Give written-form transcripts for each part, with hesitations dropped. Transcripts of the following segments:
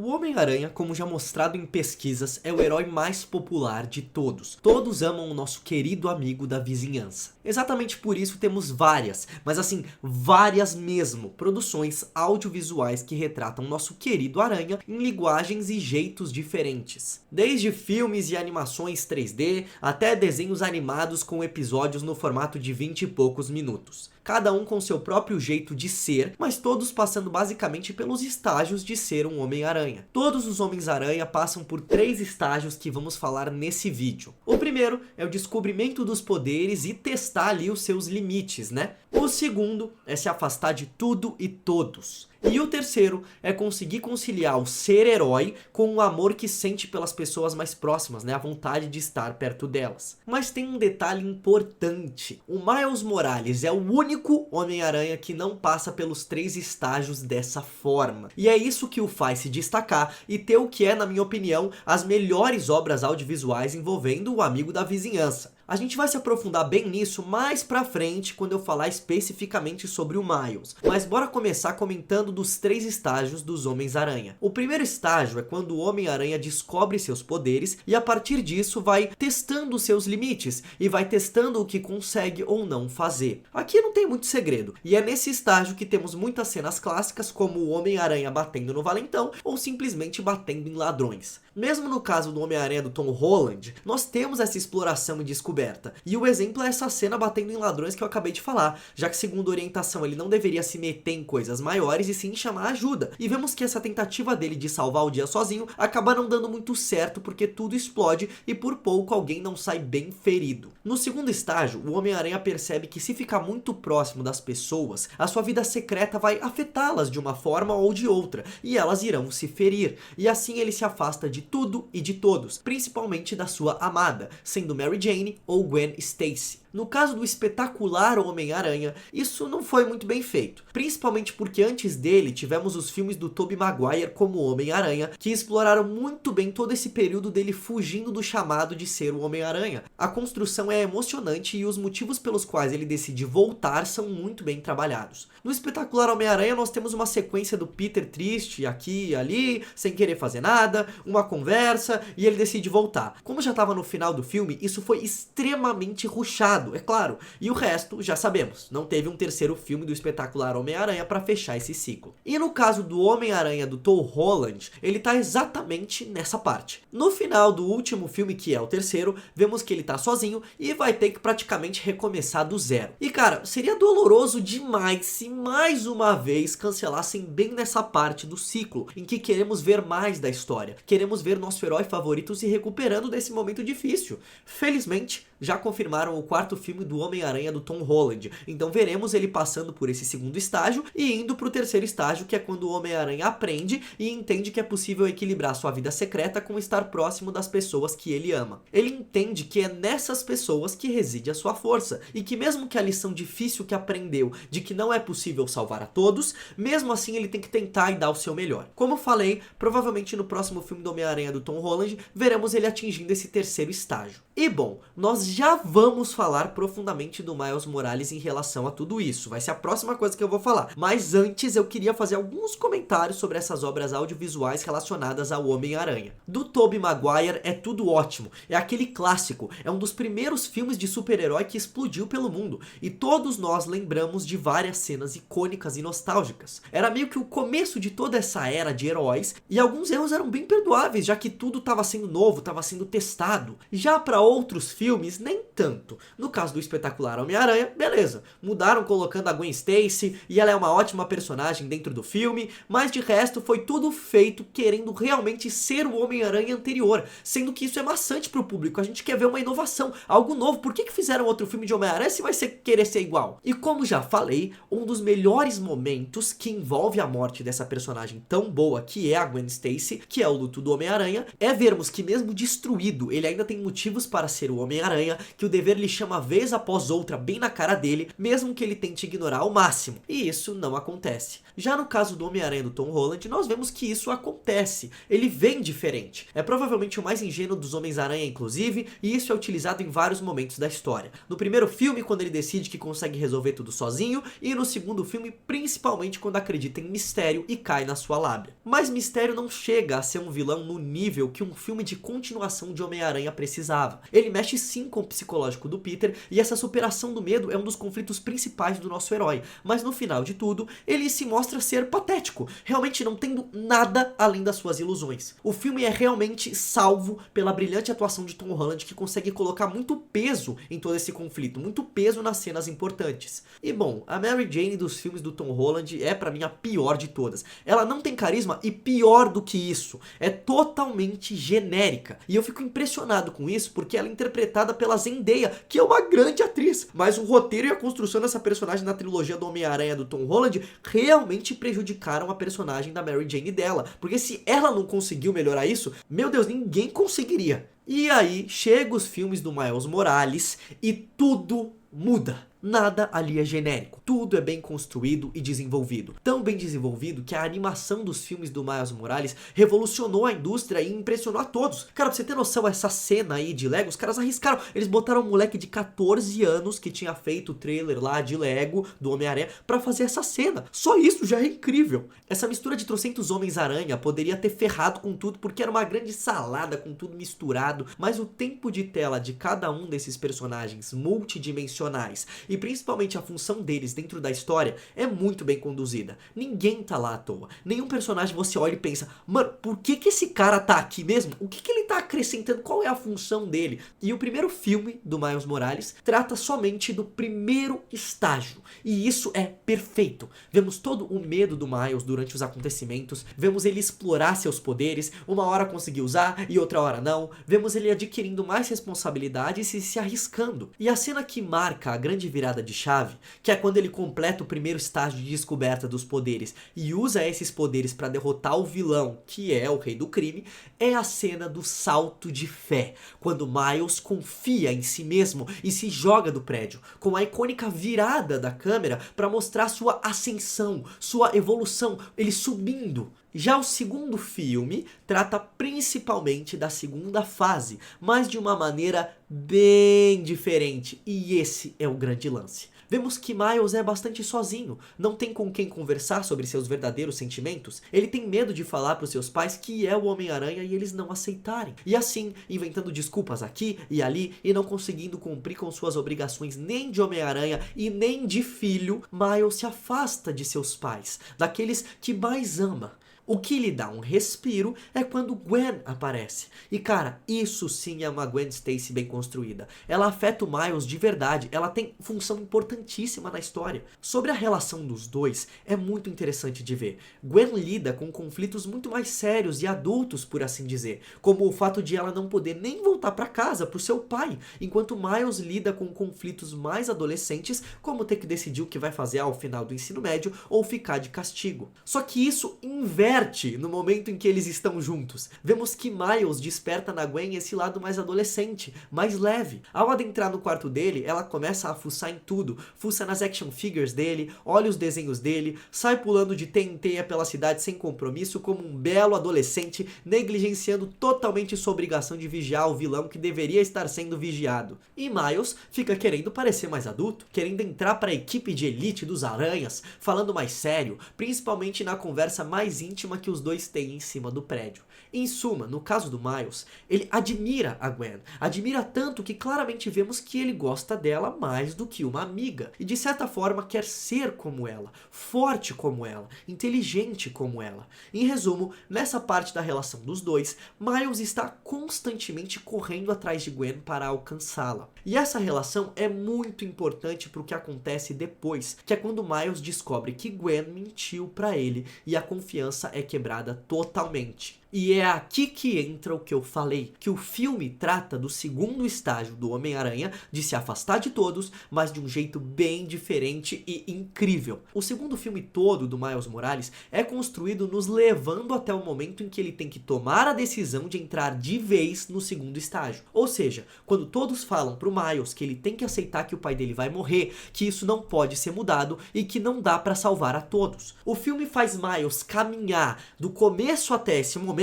O Homem-Aranha, como já mostrado em pesquisas, é o herói mais popular de todos. Todos amam o nosso querido amigo da vizinhança. Exatamente por isso temos várias, mas assim, várias mesmo, produções audiovisuais que retratam nosso querido Aranha em linguagens e jeitos diferentes. Desde filmes e animações 3D, até desenhos animados com episódios no formato de 20 e poucos minutos. Cada um com seu próprio jeito de ser, mas todos passando basicamente pelos estágios de ser um Homem-Aranha. Todos os Homens-Aranha passam por 3 estágios que vamos falar nesse vídeo. O primeiro é o descobrimento dos poderes e testar ali os seus limites, né? O segundo é se afastar de tudo e todos. E o terceiro é conseguir conciliar o ser herói com o amor que sente pelas pessoas mais próximas, né? A vontade de estar perto delas. Mas tem um detalhe importante. O Miles Morales é o único Homem-Aranha que não passa pelos 3 estágios dessa forma. E é isso que o faz se destacar e ter o que é, na minha opinião, as melhores obras audiovisuais envolvendo o amigo da vizinhança. A gente vai se aprofundar bem nisso mais pra frente quando eu falar especificamente sobre o Miles. Mas bora começar comentando dos 3 estágios dos Homens-Aranha. O primeiro estágio é quando o Homem-Aranha descobre seus poderes e a partir disso vai testando seus limites e vai testando o que consegue ou não fazer. Aqui não tem muito segredo e é nesse estágio que temos muitas cenas clássicas como o Homem-Aranha batendo no valentão ou simplesmente batendo em ladrões. Mesmo no caso do Homem-Aranha do Tom Holland, nós temos essa exploração e descoberta. E o exemplo é essa cena batendo em ladrões que eu acabei de falar, já que segundo orientação ele não deveria se meter em coisas maiores e sim chamar ajuda. E vemos que essa tentativa dele de salvar o dia sozinho acaba não dando muito certo porque tudo explode e por pouco alguém não sai bem ferido. No segundo estágio, o Homem-Aranha percebe que se ficar muito próximo das pessoas, a sua vida secreta vai afetá-las de uma forma ou de outra e elas irão se ferir. E assim ele se afasta de tudo e de todos, principalmente da sua amada, sendo Mary Jane ou Gwen Stacy. No caso do espetacular Homem-Aranha, isso não foi muito bem feito, principalmente porque antes dele tivemos os filmes do Tobey Maguire como Homem-Aranha, que exploraram muito bem todo esse período dele fugindo do chamado de ser o Homem-Aranha. A construção é emocionante e os motivos pelos quais ele decide voltar são muito bem trabalhados. No espetacular Homem-Aranha nós temos uma sequência do Peter triste aqui e ali, sem querer fazer nada, uma conversa e ele decide voltar. Como já estava no final do filme, isso foi extremamente rushado, é claro, e o resto já sabemos, não teve um terceiro filme do espetacular Homem-Aranha para fechar esse ciclo. E no caso do Homem-Aranha do Tom Holland, ele tá exatamente nessa parte. No final do último filme, que é o terceiro, vemos que ele tá sozinho e vai ter que praticamente recomeçar do zero. E cara, seria doloroso demais se mais uma vez cancelassem bem nessa parte do ciclo, em que queremos ver mais da história, queremos ver nosso herói favorito se recuperando desse momento difícil. Felizmente, já confirmaram o quarto filme do Homem-Aranha do Tom Holland, então veremos ele passando por esse segundo estágio e indo pro terceiro estágio, que é quando o Homem-Aranha aprende e entende que é possível equilibrar sua vida secreta com estar próximo das pessoas que ele ama. Ele entende que é nessas pessoas que reside a sua força, e que mesmo que a lição difícil que aprendeu de que não é possível salvar a todos, mesmo assim ele tem que tentar e dar o seu melhor. Como falei, provavelmente no próximo filme do Homem-Aranha do Tom Holland, veremos ele atingindo esse terceiro estágio. E bom, nós já vamos falar profundamente do Miles Morales em relação a tudo isso, vai ser a próxima coisa que eu vou falar. Mas antes eu queria fazer alguns comentários sobre essas obras audiovisuais relacionadas ao Homem-Aranha. Do Tobey Maguire é tudo ótimo, é aquele clássico, é um dos primeiros filmes de super-herói que explodiu pelo mundo, e todos nós lembramos de várias cenas icônicas e nostálgicas. Era meio que o começo de toda essa era de heróis, e alguns erros eram bem perdoáveis, já que tudo estava sendo novo, estava sendo testado. Já para outros filmes, nem tanto. No caso do espetacular Homem-Aranha, beleza, mudaram colocando a Gwen Stacy, e ela é uma ótima personagem dentro do filme, mas de resto foi tudo feito querendo realmente ser o Homem-Aranha anterior, sendo que isso é maçante pro público, a gente quer ver uma inovação, algo novo. Por que fizeram outro filme de Homem-Aranha se vai querer ser igual? E como já falei, um dos melhores momentos que envolve a morte dessa personagem tão boa que é a Gwen Stacy, que é o luto do Homem-Aranha, é vermos que mesmo destruído, ele ainda tem motivos para para ser o Homem-Aranha, que o dever lhe chama vez após outra bem na cara dele, mesmo que ele tente ignorar ao máximo, e isso não acontece. Já no caso do Homem-Aranha do Tom Holland, nós vemos que isso acontece, ele vem diferente. É provavelmente o mais ingênuo dos Homens-Aranha, inclusive, e isso é utilizado em vários momentos da história. No primeiro filme, quando ele decide que consegue resolver tudo sozinho, e no segundo filme, principalmente quando acredita em Mistério e cai na sua lábia. Mas Mistério não chega a ser um vilão no nível que um filme de continuação de Homem-Aranha precisava. Ele mexe sim com o psicológico do Peter, e essa superação do medo é um dos conflitos principais do nosso herói, mas no final de tudo, ele se mostra ser patético, realmente não tendo nada além das suas ilusões. O filme é realmente salvo pela brilhante atuação de Tom Holland, que consegue colocar muito peso em todo esse conflito, muito peso nas cenas importantes. E bom, a Mary Jane dos filmes do Tom Holland é pra mim a pior de todas. Ela não tem carisma e pior do que isso, é totalmente genérica. E eu fico impressionado com isso porque ela é interpretada pela Zendaya, que é uma grande atriz. Mas o roteiro e a construção dessa personagem na trilogia do Homem-Aranha do Tom Holland realmente prejudicaram a personagem da Mary Jane dela. Porque se ela não conseguiu melhorar isso, meu Deus, ninguém conseguiria. E aí, chega os filmes do Miles Morales e tudo muda. Nada ali é genérico, tudo é bem construído e desenvolvido. Tão bem desenvolvido que a animação dos filmes do Miles Morales revolucionou a indústria e impressionou a todos. Cara, pra você ter noção, essa cena aí de Lego, os caras arriscaram. Eles botaram um moleque de 14 anos que tinha feito o trailer lá de Lego do Homem-Aranha pra fazer essa cena. Só isso já é incrível. Essa mistura de trocentos Homens-Aranha poderia ter ferrado com tudo porque era uma grande salada com tudo misturado, mas o tempo de tela de cada um desses personagens multidimensionais e principalmente a função deles dentro da história é muito bem conduzida. Ninguém tá lá à toa. Nenhum personagem você olha e pensa, mano, por que esse cara tá aqui mesmo? O que ele tá acrescentando? Qual é a função dele? E o primeiro filme do Miles Morales trata somente do primeiro estágio. E isso é perfeito. Vemos todo o medo do Miles durante os acontecimentos, vemos ele explorar seus poderes, uma hora conseguir usar e outra hora não, vemos ele adquirindo mais responsabilidades e se arriscando. E a cena que marca a grande virada de chave, que é quando ele completa o primeiro estágio de descoberta dos poderes e usa esses poderes para derrotar o vilão, que é o rei do crime, é a cena do salto de fé, quando Miles confia em si mesmo e se joga do prédio, com a icônica virada da câmera para mostrar sua ascensão, sua evolução, ele subindo. Já o segundo filme trata principalmente da segunda fase, mas de uma maneira bem diferente, e esse é o grande lance. Vemos que Miles é bastante sozinho, não tem com quem conversar sobre seus verdadeiros sentimentos, ele tem medo de falar para os seus pais que é o Homem-Aranha e eles não aceitarem. E assim, inventando desculpas aqui e ali e não conseguindo cumprir com suas obrigações nem de Homem-Aranha e nem de filho, Miles se afasta de seus pais, daqueles que mais ama. O que lhe dá um respiro é quando Gwen aparece. E cara, isso sim é uma Gwen Stacy bem construída. Ela afeta o Miles de verdade, ela tem função importantíssima na história. Sobre a relação dos dois, é muito interessante de ver. Gwen lida com conflitos muito mais sérios e adultos, por assim dizer, como o fato de ela não poder nem voltar para casa pro seu pai, enquanto Miles lida com conflitos mais adolescentes, como ter que decidir o que vai fazer ao final do ensino médio ou ficar de castigo. Só que isso inverte no momento em que eles estão juntos. Vemos que Miles desperta na Gwen esse lado mais adolescente, mais leve. Ao adentrar no quarto dele, ela começa a fuçar em tudo. Fuça nas action figures dele, olha os desenhos dele, sai pulando de teia em teia pela cidade sem compromisso como um belo adolescente, negligenciando totalmente sua obrigação de vigiar o vilão que deveria estar sendo vigiado. E Miles fica querendo parecer mais adulto, querendo entrar para a equipe de elite dos Aranhas, falando mais sério, principalmente na conversa mais íntima que os dois têm em cima do prédio. Em suma, no caso do Miles, ele admira a Gwen, admira tanto que claramente vemos que ele gosta dela mais do que uma amiga, e de certa forma quer ser como ela, forte como ela, inteligente como ela. Em resumo, nessa parte da relação dos dois, Miles está constantemente correndo atrás de Gwen para alcançá-la. E essa relação é muito importante para o que acontece depois, que é quando Miles descobre que Gwen mentiu para ele e a confiança é quebrada totalmente. E é aqui que entra o que eu falei, que o filme trata do segundo estágio do Homem-Aranha de se afastar de todos, mas de um jeito bem diferente e incrível. O segundo filme todo do Miles Morales é construído nos levando até o momento em que ele tem que tomar a decisão de entrar de vez no segundo estágio. Ou seja, quando todos falam pro Miles que ele tem que aceitar que o pai dele vai morrer, que isso não pode ser mudado e que não dá pra salvar a todos. O filme faz Miles caminhar do começo até esse momento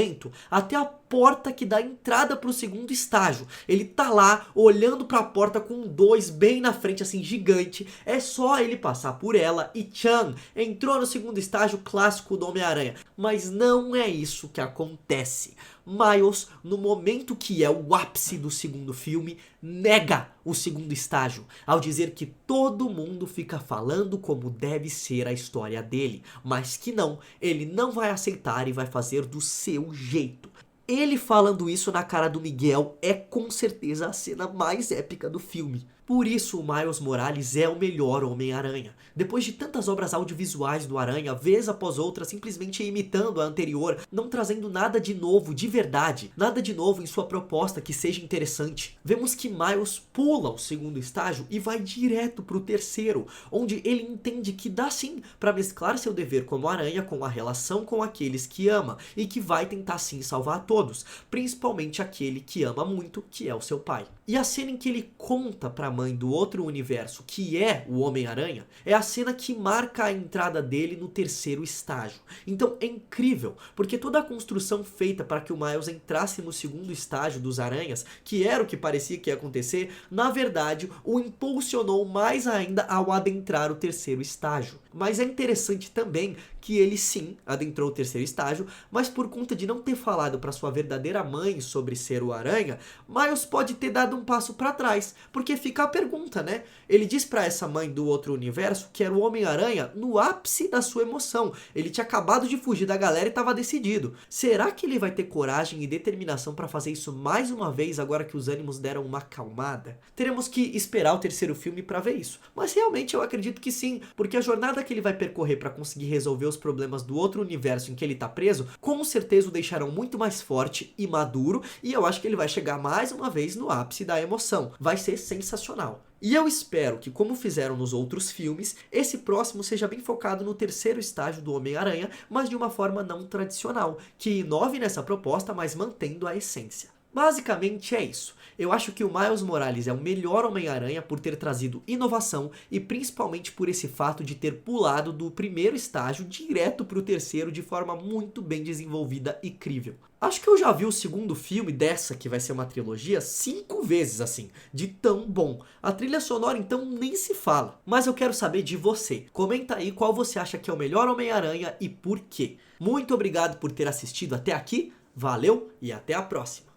até a porta que dá entrada pro segundo estágio. Ele tá lá olhando pra porta com um 2 bem na frente, assim, gigante. É só ele passar por ela e tchan, entrou no segundo estágio clássico do Homem-Aranha. Mas não é isso que acontece. Miles, no momento que é o ápice do segundo filme, nega o segundo estágio, ao dizer que todo mundo fica falando como deve ser a história dele, mas que não, ele não vai aceitar e vai fazer do seu jeito. Ele falando isso na cara do Miguel é com certeza a cena mais épica do filme. Por isso o Miles Morales é o melhor Homem-Aranha. Depois de tantas obras audiovisuais do Aranha, vez após outra simplesmente imitando a anterior, não trazendo nada de novo de verdade, nada de novo em sua proposta que seja interessante. Vemos que Miles pula o segundo estágio e vai direto pro terceiro, onde ele entende que dá sim pra mesclar seu dever como Aranha com a relação com aqueles que ama, e que vai tentar sim salvar a todos, principalmente aquele que ama muito, que é o seu pai. E a cena em que ele conta pra mãe do outro universo, que é o Homem-Aranha, é a cena que marca a entrada dele no terceiro estágio. Então é incrível, porque toda a construção feita para que o Miles entrasse no segundo estágio dos Aranhas, que era o que parecia que ia acontecer, na verdade o impulsionou mais ainda ao adentrar o terceiro estágio. Mas é interessante também que ele sim adentrou o terceiro estágio, mas por conta de não ter falado para sua verdadeira mãe sobre ser o Aranha, Miles pode ter dado um passo para trás, porque fica a pergunta, né? Ele diz para essa mãe do outro universo que era o Homem-Aranha no ápice da sua emoção. Ele tinha acabado de fugir da galera e estava decidido. Será que ele vai ter coragem e determinação para fazer isso mais uma vez agora que os ânimos deram uma acalmada? Teremos que esperar o terceiro filme para ver isso. Mas realmente eu acredito que sim, porque a jornada que ele vai percorrer para conseguir resolver os problemas do outro universo em que ele tá preso, com certeza o deixarão muito mais forte e maduro, e eu acho que ele vai chegar mais uma vez no ápice da emoção. Vai ser sensacional. E eu espero que, como fizeram nos outros filmes, esse próximo seja bem focado no terceiro estágio do Homem-Aranha, mas de uma forma não tradicional, que inove nessa proposta, mas mantendo a essência. Basicamente é isso. Eu acho que o Miles Morales é o melhor Homem-Aranha por ter trazido inovação e principalmente por esse fato de ter pulado do primeiro estágio direto para o terceiro de forma muito bem desenvolvida e crível. Acho que eu já vi o segundo filme dessa, que vai ser uma trilogia, 5 vezes assim, de tão bom. A trilha sonora então nem se fala. Mas eu quero saber de você. Comenta aí qual você acha que é o melhor Homem-Aranha e por quê. Muito obrigado por ter assistido até aqui, valeu e até a próxima.